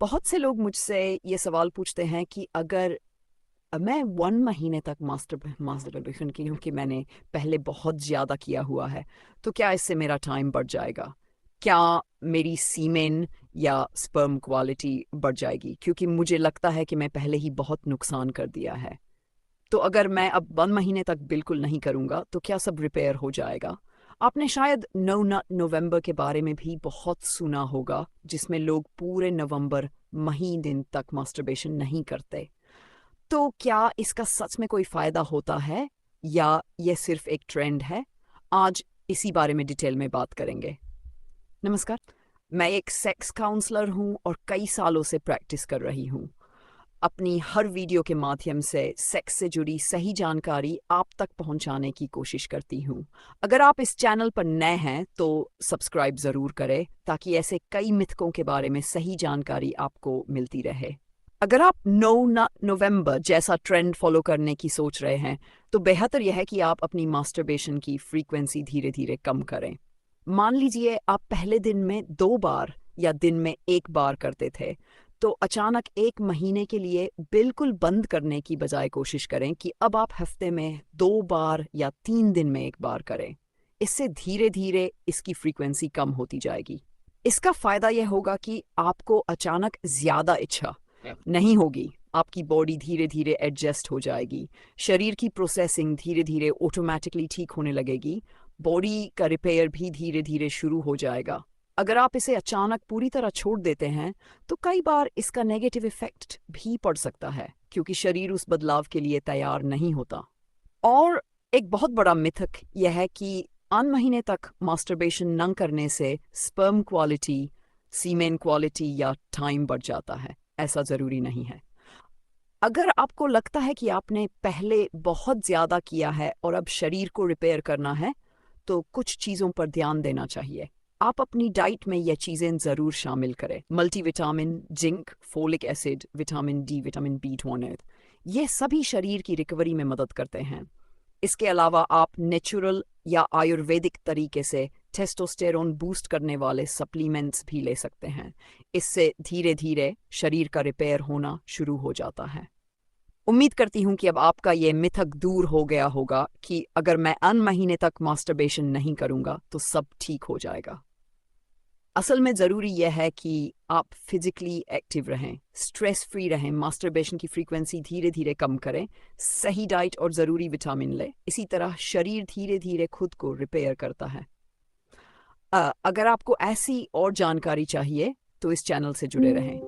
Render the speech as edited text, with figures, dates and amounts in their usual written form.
बहुत से लोग मुझसे ये सवाल पूछते हैं कि अगर मैं 1 महीने तक मास्टरबेशन की हूँ कि मैंने पहले बहुत ज़्यादा किया हुआ है, तो क्या इससे मेरा टाइम बढ़ जाएगा? क्या मेरी सीमेन या स्पर्म क्वालिटी बढ़ जाएगी? क्योंकि मुझे लगता है कि मैं पहले ही बहुत नुकसान कर दिया है। तो अगर मैं अब 1 महीने तक बिल्कुल नहीं करूँगा, तो क्या सब रिपेयर हो जाएगा? आपने शायद नो नट नवंबर के बारे में भी बहुत सुना होगा, जिसमें लोग पूरे नवंबर दिन तक मास्टरबेशन नहीं करते। तो क्या इसका सच में कोई फायदा होता है या यह सिर्फ एक ट्रेंड है? आज इसी बारे में डिटेल में बात करेंगे। नमस्कार, मैं एक सेक्स काउंसलर हूँ और कई सालों से प्रैक्टिस कर रही हूँ। अपनी हर वीडियो के माध्यम से सेक्स से जुड़ी सही जानकारी आप तक पहुंचाने की कोशिश करती हूँ। अगर आप इस चैनल पर नए हैं तो सब्सक्राइब ज़रूर करें ताकि ऐसे कई मिथकों के बारे में सही जानकारी आपको मिलती रहे। अगर आप नवंबर जैसा ट्रेंड फॉलो करने की सोच रहे हैं, तो बेहतर यह है कि आप अपनी मास्टरबेशन की फ्रीक्वेंसी धीरे धीरे कम करें। मान लीजिए आप पहले दिन में 2 बार या दिन में 1 बार करते थे, तो अचानक 1 महीने के लिए बिल्कुल बंद करने की बजाय कोशिश करें कि अब आप हफ्ते में 2 बार या 3 दिन में 1 बार करें। इससे धीरे धीरे इसकी फ्रीक्वेंसी कम होती जाएगी। इसका फायदा यह होगा कि आपको अचानक ज्यादा इच्छा नहीं होगी। आपकी बॉडी धीरे धीरे एडजस्ट हो जाएगी। शरीर की प्रोसेसिंग धीरे धीरे ऑटोमेटिकली ठीक होने लगेगी। बॉडी का रिपेयर भी धीरे धीरे शुरू हो जाएगा। अगर आप इसे अचानक पूरी तरह छोड़ देते हैं, तो कई बार इसका नेगेटिव इफेक्ट भी पड़ सकता है, क्योंकि शरीर उस बदलाव के लिए तैयार नहीं होता। और एक बहुत बड़ा मिथक यह है कि 1 महीने तक मास्टरबेशन न करने से स्पर्म क्वालिटी, सीमेन क्वालिटी या टाइम बढ़ जाता है। ऐसा ज़रूरी नहीं है। अगर आपको लगता है कि आपने पहले बहुत ज़्यादा किया है और अब शरीर को रिपेयर करना है, तो कुछ चीज़ों पर ध्यान देना चाहिए। आप अपनी डाइट में ये चीज़ें ज़रूर शामिल करें। Multivitamin, zinc, folic acid, vitamin D, vitamin B12, ये सभी शरीर की रिकवरी में मदद करते हैं। इसके अलावा आप नेचुरल या आयुर्वेदिक तरीके से टेस्टोस्टेरोन बूस्ट करने वाले सप्लीमेंट्स भी ले सकते हैं। इससे धीरे धीरे शरीर का रिपेयर होना शुरू हो जाता है। उम्मीद करती हूँ कि अब आपका ये मिथक दूर हो गया होगा कि अगर मैं 1 महीने तक मास्टरबेशन नहीं करूँगा तो सब ठीक हो जाएगा। असल में ज़रूरी यह है कि आप फिजिकली एक्टिव रहें, स्ट्रेस फ्री रहें, मास्टरबेशन की फ्रीक्वेंसी धीरे धीरे कम करें, सही डाइट और ज़रूरी विटामिन लें। इसी तरह शरीर धीरे धीरे खुद को रिपेयर करता है। अगर आपको ऐसी और जानकारी चाहिए तो इस चैनल से जुड़े रहें।